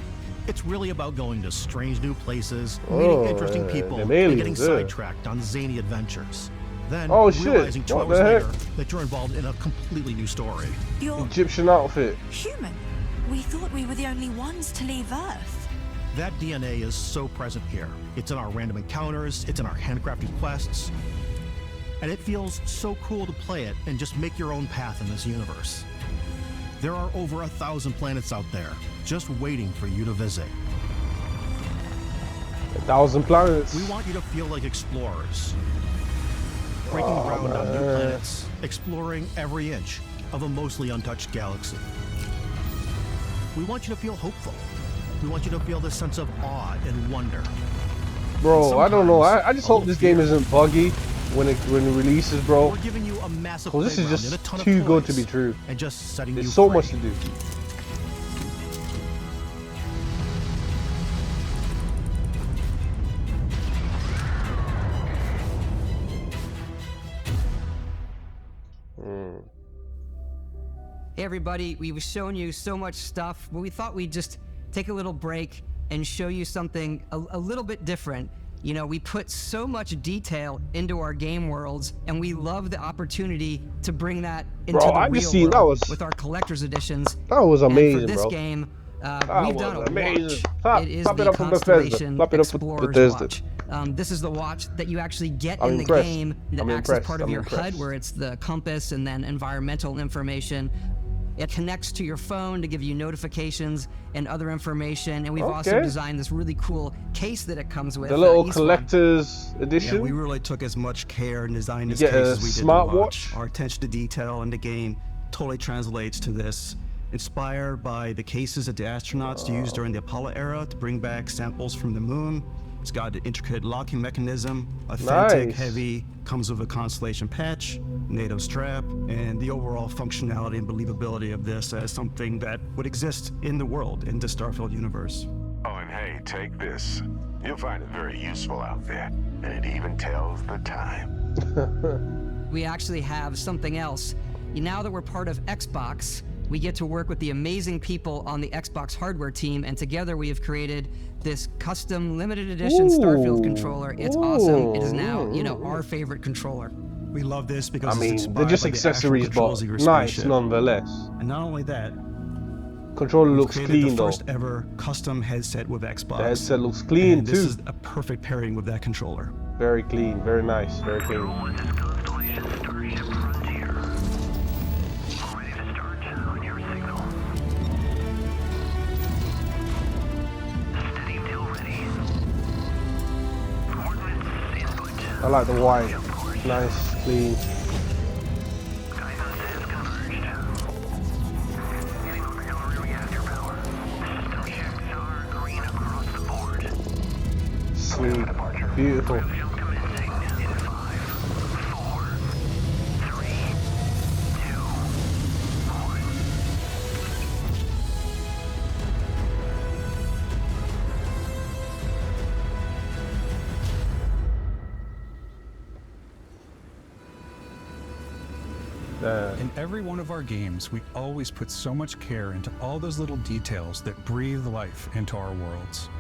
[SPEAKER 5] It's really about going to strange new places, meeting interesting people,
[SPEAKER 2] them
[SPEAKER 5] and getting
[SPEAKER 2] aliens, yeah.
[SPEAKER 5] sidetracked on zany adventures. Then
[SPEAKER 2] Shit,
[SPEAKER 5] realizing 2
[SPEAKER 2] what
[SPEAKER 5] hours
[SPEAKER 2] the heck?
[SPEAKER 5] later that you're involved in a completely new story.
[SPEAKER 20] You're
[SPEAKER 2] Egyptian outfit.
[SPEAKER 20] human. We thought we were the only ones to leave Earth.
[SPEAKER 5] That DNA is so present here. It's in our random encounters, it's in our handcrafted quests, and it feels so cool to play it and just make your own path in this universe. There are over 1,000 planets out there, just waiting for you to visit.
[SPEAKER 2] 1,000 planets.
[SPEAKER 5] We want you to feel like explorers, breaking ground on new planets, exploring every inch of a mostly untouched galaxy. We want you to feel hopeful. We want you to feel this sense of awe and wonder.
[SPEAKER 2] Bro, I don't know. I just hope this game isn't buggy when it releases, bro.
[SPEAKER 5] We're giving you a massive
[SPEAKER 2] Cause this is
[SPEAKER 5] playground and a
[SPEAKER 2] just
[SPEAKER 5] ton of
[SPEAKER 2] too good to
[SPEAKER 5] toys,
[SPEAKER 2] be true.
[SPEAKER 5] and just setting
[SPEAKER 2] There's
[SPEAKER 5] you
[SPEAKER 2] so
[SPEAKER 5] free.
[SPEAKER 2] much to do.
[SPEAKER 3] everybody, we've shown you so much stuff, but we thought we'd just take a little break and show you something a little bit different. You know, we put so much detail into our game worlds, and we love the opportunity to bring that into the real world with our collector's editions.
[SPEAKER 2] That was amazing,
[SPEAKER 3] and for this
[SPEAKER 2] bro.
[SPEAKER 3] game, we've done a
[SPEAKER 2] amazing.
[SPEAKER 3] watch. It is the Constellation Explorer's Watch. This is the watch that you actually get in the game that acts as part of your HUD, where it's the compass and then environmental information. It connects to your phone to give you notifications and other information. And we've also designed this really cool case that it comes with.
[SPEAKER 2] The little collector's edition.
[SPEAKER 7] Yeah, we really took as much care in designing this case as we did the watch. Our attention to detail in the game totally translates to this. Inspired by the cases that the astronauts used during the Apollo era to bring back samples from the moon. It's got an intricate locking mechanism, authentic, heavy, comes with a Constellation patch, NATO strap, and the overall functionality and believability of this as something that would exist in the world, in the Starfield universe.
[SPEAKER 16] Oh, and hey, take this. You'll find it very useful out there, and it even tells the time.
[SPEAKER 3] We actually have something else. Now that we're part of Xbox, we get to work with the amazing people on the Xbox hardware team, and together we have created this custom limited edition Starfield controller. It's awesome. It is now, you know, our favorite controller.
[SPEAKER 7] We love this because
[SPEAKER 2] I mean,
[SPEAKER 7] it's
[SPEAKER 2] they're just accessories, but nice nonetheless.
[SPEAKER 7] And not only that,
[SPEAKER 2] controller looks clean
[SPEAKER 7] the
[SPEAKER 2] though.
[SPEAKER 7] First ever custom headset with Xbox.
[SPEAKER 2] The headset looks clean
[SPEAKER 7] and
[SPEAKER 2] too.
[SPEAKER 7] This is a perfect pairing with that controller.
[SPEAKER 2] Very clean, very nice, very clean. I like the white, nice, clean. Sweet, beautiful.
[SPEAKER 4] In every one of our games, we always put so much care into all those little details that breathe life into our worlds.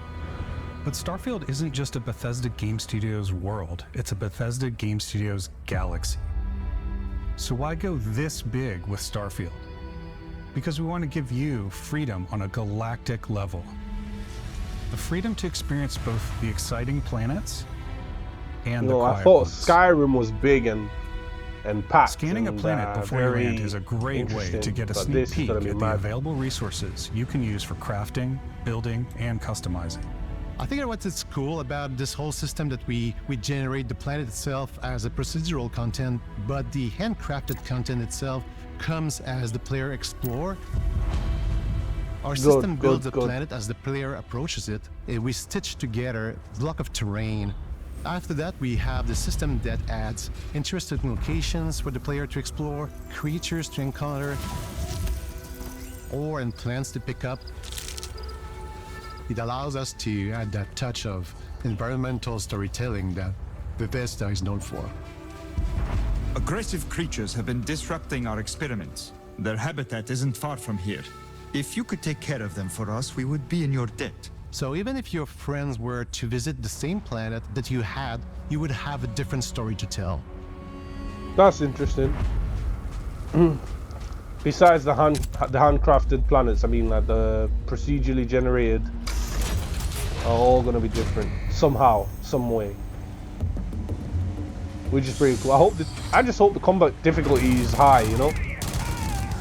[SPEAKER 4] But Starfield isn't just a Bethesda Game Studios world, it's a Bethesda Game Studios galaxy. So why go this big with Starfield? Because we want to give you freedom on a galactic level. The freedom to experience both the exciting planets and the quiet
[SPEAKER 2] I thought
[SPEAKER 4] ones.
[SPEAKER 2] Skyrim was big and packed.
[SPEAKER 4] Scanning a planet before you land is a great way to get a sneak peek at the available resources you can use for crafting, building, and customizing.
[SPEAKER 6] I think what's cool about this whole system that we generate the planet itself as a procedural content, but the handcrafted content itself comes as the player explore. Our system builds the planet as the player approaches it. We stitch together a block of terrain. After that, we have the system that adds interesting locations for the player to explore, creatures to encounter, ore and plants to pick up. It allows us to add that touch of environmental storytelling that Bethesda is known for.
[SPEAKER 17] Aggressive creatures have been disrupting our experiments. Their habitat isn't far from here. If you could take care of them for us, we would be in your debt.
[SPEAKER 6] So even if your friends were to visit the same planet that you had, you would have a different story to tell.
[SPEAKER 2] That's interesting. Besides the handcrafted planets, I mean, like the procedurally generated are all gonna be different somehow, some way. Which is pretty cool. I just hope the combat difficulty is high, you know?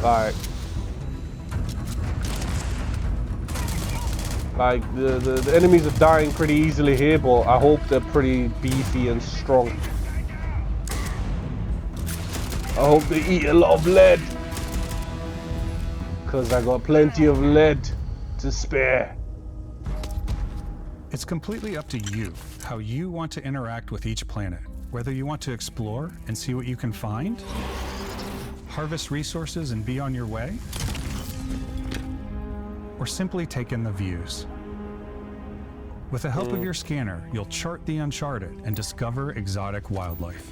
[SPEAKER 2] Like the enemies are dying pretty easily here, but I hope they're pretty beefy and strong. I hope they eat a lot of lead, because I got plenty of lead to spare.
[SPEAKER 4] It's completely up to you how you want to interact with each planet. Whether you want to explore and see what you can find, harvest resources and be on your way, or simply take in the views. With the help of your scanner, you'll chart the uncharted and discover exotic wildlife.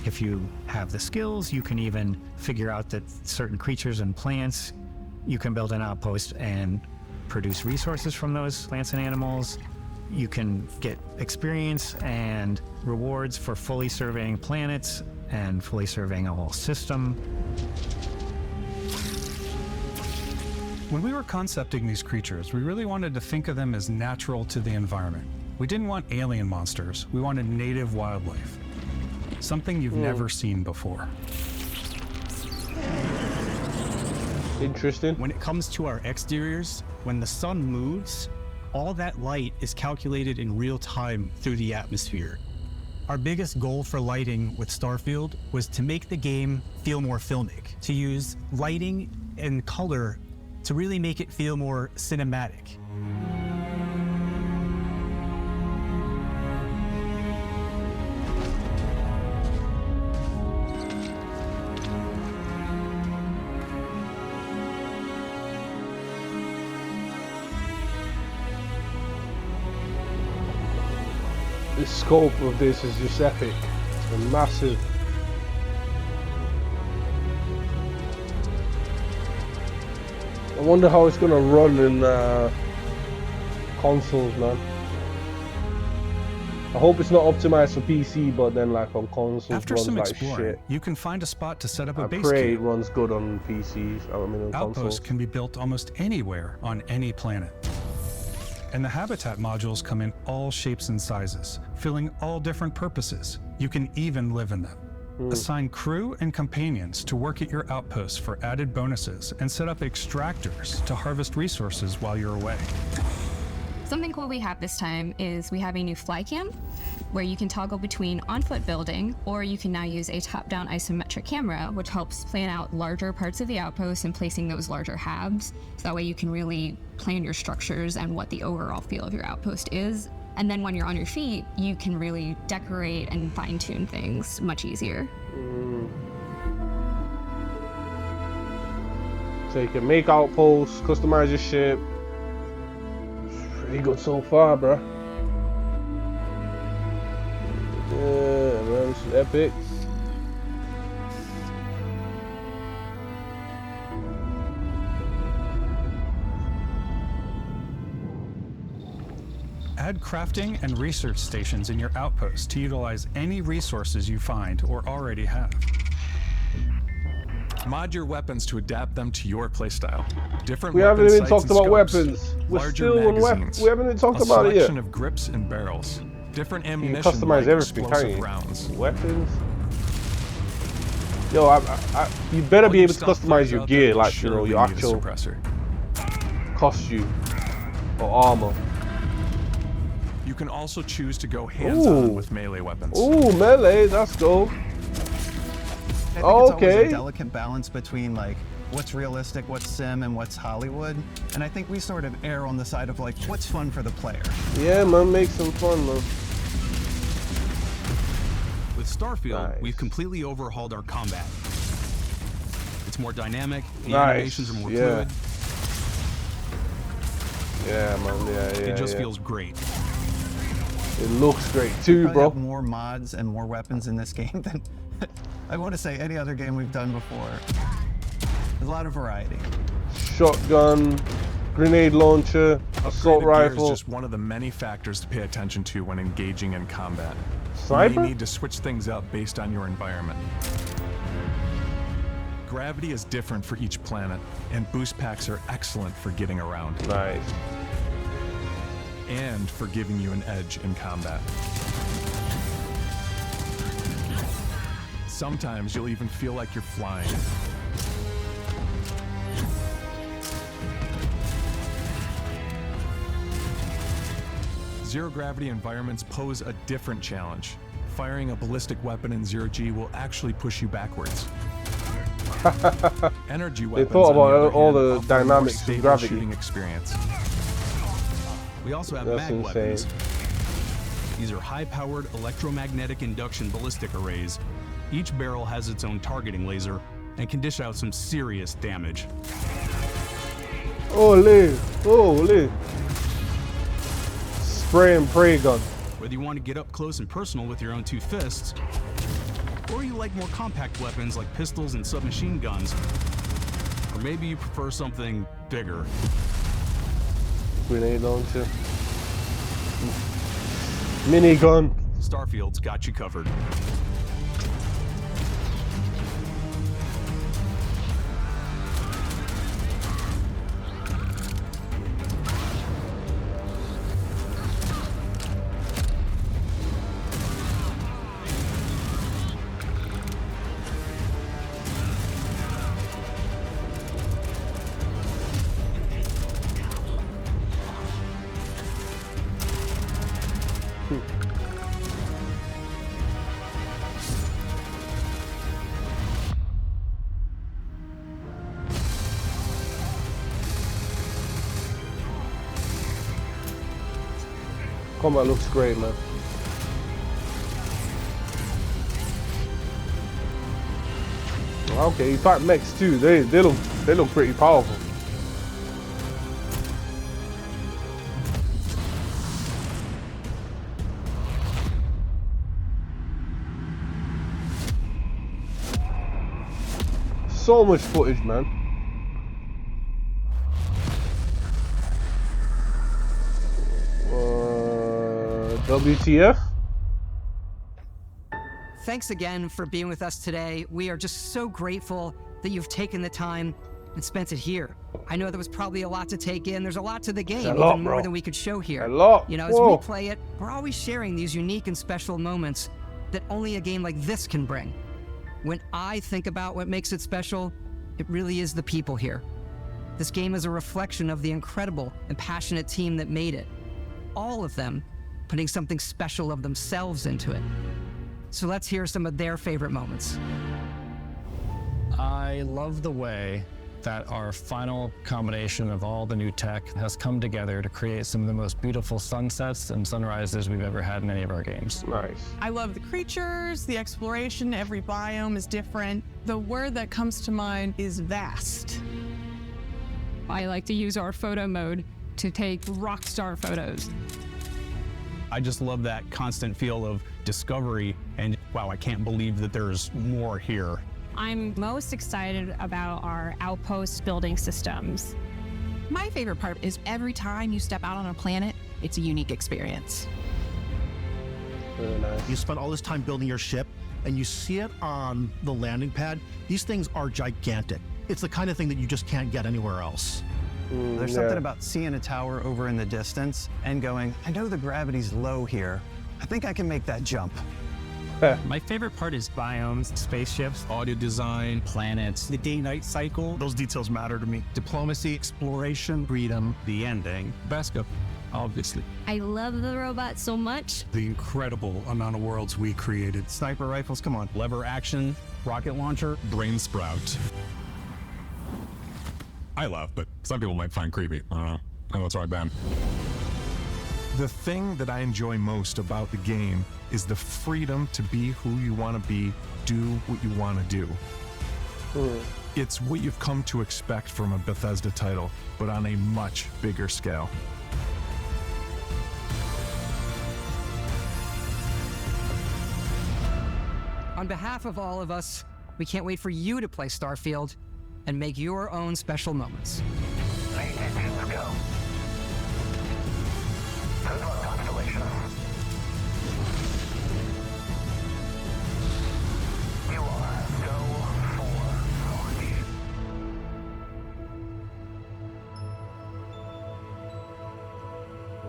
[SPEAKER 8] If you have the skills, you can even figure out that certain creatures and plants, you can build an outpost and produce resources from those plants and animals. You can get experience and rewards for fully surveying planets and fully surveying a whole system.
[SPEAKER 4] When we were concepting these creatures, we really wanted to think of them as natural to the environment. We didn't want alien monsters, we wanted native wildlife. Something you've never seen before.
[SPEAKER 2] Interesting.
[SPEAKER 11] When it comes to our exteriors, when the sun moves, all that light is calculated in real time through the atmosphere. Our biggest goal for lighting with Starfield was to make the game feel more filmic, to use lighting and color to really make it feel more cinematic.
[SPEAKER 2] The scope of this is just epic. It's massive. I wonder how it's gonna run in consoles, man. I hope it's not optimized for PC, but then like on consoles
[SPEAKER 4] After
[SPEAKER 2] runs
[SPEAKER 4] some
[SPEAKER 2] like
[SPEAKER 4] exploring,
[SPEAKER 2] shit.
[SPEAKER 4] you can find a spot to set up a
[SPEAKER 2] I
[SPEAKER 4] base
[SPEAKER 2] pray it
[SPEAKER 4] camp.
[SPEAKER 2] runs good on PCs. I mean on
[SPEAKER 4] Outposts
[SPEAKER 2] consoles.
[SPEAKER 4] can be built almost anywhere on any planet. And the habitat modules come in all shapes and sizes, filling all different purposes. You can even live in them. Assign crew and companions to work at your outposts for added bonuses and set up extractors to harvest resources while you're away.
[SPEAKER 1] Something cool we have this time is we have a new fly cam where you can toggle between on-foot building, or you can now use a top-down isometric camera, which helps plan out larger parts of the outpost and placing those larger halves. So that way you can really plan your structures and what the overall feel of your outpost is. And then when you're on your feet, you can really decorate and fine-tune things much easier.
[SPEAKER 2] So you can make outposts, customize your ship. Pretty good so far, bro. Yeah, man, this is epic.
[SPEAKER 4] Add crafting and research stations in your outpost to utilize any resources you find or already have. Mod your weapons to adapt them to your playstyle. Different
[SPEAKER 2] We
[SPEAKER 4] weapon
[SPEAKER 2] haven't even
[SPEAKER 4] sights
[SPEAKER 2] talked
[SPEAKER 4] and
[SPEAKER 2] about
[SPEAKER 4] scopes,
[SPEAKER 2] weapons. We're
[SPEAKER 4] larger
[SPEAKER 2] still on weapons.
[SPEAKER 4] magazines,
[SPEAKER 2] We haven't even talked
[SPEAKER 4] a
[SPEAKER 2] about it yet.
[SPEAKER 4] selection of grips and barrels, different
[SPEAKER 2] You can
[SPEAKER 4] ammunition
[SPEAKER 2] customize
[SPEAKER 4] like
[SPEAKER 2] everything, can't
[SPEAKER 4] explosive
[SPEAKER 2] you?
[SPEAKER 4] rounds.
[SPEAKER 2] Weapons. Yo, you better be able to customize your gear, like you know, your actual costume or armor.
[SPEAKER 4] You can also choose to go hands-on with melee weapons.
[SPEAKER 2] Ooh, melee, let's go.
[SPEAKER 7] I think it's
[SPEAKER 2] Okay.
[SPEAKER 7] always a delicate balance between like what's realistic, what's sim, and what's Hollywood. And I think we sort of err on the side of like what's fun for the player.
[SPEAKER 2] Yeah, man, make some fun, man.
[SPEAKER 19] With Starfield, we've completely overhauled our combat. It's more dynamic, the animations are more fluid.
[SPEAKER 2] Yeah, man, yeah.
[SPEAKER 19] It just feels great.
[SPEAKER 2] It looks great too,
[SPEAKER 7] We
[SPEAKER 2] bro.
[SPEAKER 7] have more mods and more weapons in this game than I want to say any other game we've done before. There's a lot of variety.
[SPEAKER 2] Shotgun, grenade launcher, assault
[SPEAKER 4] Upgraded gear
[SPEAKER 2] rifle.
[SPEAKER 4] is just one of the many factors to pay attention to when engaging in combat.
[SPEAKER 2] Sniper?
[SPEAKER 4] You may need to switch things up based on your environment. Gravity is different for each planet, and boost packs are excellent for getting around.
[SPEAKER 2] Nice.
[SPEAKER 4] And for giving you an edge in combat. Sometimes you'll even feel like you're flying. Zero-gravity environments pose a different challenge. Firing a ballistic weapon in zero-G will actually push you backwards. Energy weapons,
[SPEAKER 2] thought
[SPEAKER 4] on the
[SPEAKER 2] about
[SPEAKER 4] other
[SPEAKER 2] all
[SPEAKER 4] hand,
[SPEAKER 2] the
[SPEAKER 4] offer a
[SPEAKER 2] dynamics
[SPEAKER 4] more
[SPEAKER 2] of
[SPEAKER 4] stable
[SPEAKER 2] gravity.
[SPEAKER 4] shooting experience.
[SPEAKER 19] We also have
[SPEAKER 2] That's
[SPEAKER 19] mag
[SPEAKER 2] insane.
[SPEAKER 19] weapons. These are high-powered electromagnetic induction ballistic arrays. Each barrel has its own targeting laser and can dish out some serious damage.
[SPEAKER 2] Holy, holy. Spray and pray gun.
[SPEAKER 19] Whether you want to get up close and personal with your own two fists, Or you like more compact weapons like pistols and submachine guns. Or maybe you prefer something bigger.
[SPEAKER 2] Grenade launcher. Minigun.
[SPEAKER 19] Starfield's got you covered.
[SPEAKER 2] Combat looks great, man. Okay, you fight mechs too. They look pretty powerful. So much footage, man. WTF?
[SPEAKER 3] Thanks again for being with us today. We are just so grateful that you've taken the time and spent it here. I know there was probably a lot to take in. There's a lot to the game, even more than we could show here.
[SPEAKER 2] A lot.
[SPEAKER 3] You know, as we play it, we're always sharing these unique and special moments that only a game like this can bring. When I think about what makes it special, it really is the people here. This game is a reflection of the incredible and passionate team that made it. All of them putting something special of themselves into it. So let's hear some of their favorite moments.
[SPEAKER 9] I love the way that our final combination of all the new tech has come together to create some of the most beautiful sunsets and sunrises we've ever had in any of our games.
[SPEAKER 2] Nice.
[SPEAKER 10] I love the creatures, the exploration, every biome is different. The word that comes to mind is vast.
[SPEAKER 15] I like to use our photo mode to take rock star photos.
[SPEAKER 19] I just love that constant feel of discovery and wow, I can't believe that there's more here.
[SPEAKER 1] I'm most excited about our outpost building systems.
[SPEAKER 21] My favorite part is every time you step out on a planet, it's a unique experience.
[SPEAKER 2] Really nice.
[SPEAKER 5] You spend all this time building your ship and you see it on the landing pad. These things are gigantic. It's the kind of thing that you just can't get anywhere else.
[SPEAKER 7] There's something about seeing a tower over in the distance and going, I know the gravity's low here. I think I can make that jump.
[SPEAKER 8] My favorite part is biomes, spaceships,
[SPEAKER 19] audio design,
[SPEAKER 11] planets, the day-night cycle.
[SPEAKER 5] Those details matter to me.
[SPEAKER 11] Diplomacy, exploration, freedom,
[SPEAKER 19] the ending.
[SPEAKER 11] Beskap, obviously.
[SPEAKER 1] I love the robot so much.
[SPEAKER 19] The incredible amount of worlds we created.
[SPEAKER 7] Sniper rifles, come on.
[SPEAKER 19] Lever action, rocket launcher,
[SPEAKER 22] brain sprout. I laugh, but some people might find creepy. I don't know. I know it's right, Ben.
[SPEAKER 6] The thing that I enjoy most about the game is the freedom to be who you want to be, do what you want to do. It's what you've come to expect from a Bethesda title, but on a much bigger scale.
[SPEAKER 3] On behalf of all of us, we can't wait for you to play Starfield and make your own special moments.
[SPEAKER 16] Let's go. Good luck, Constellation. You are go for launch.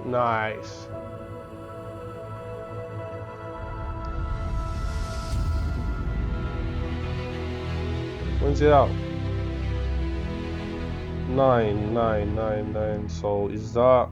[SPEAKER 2] Nice. When's it out? 9. So is that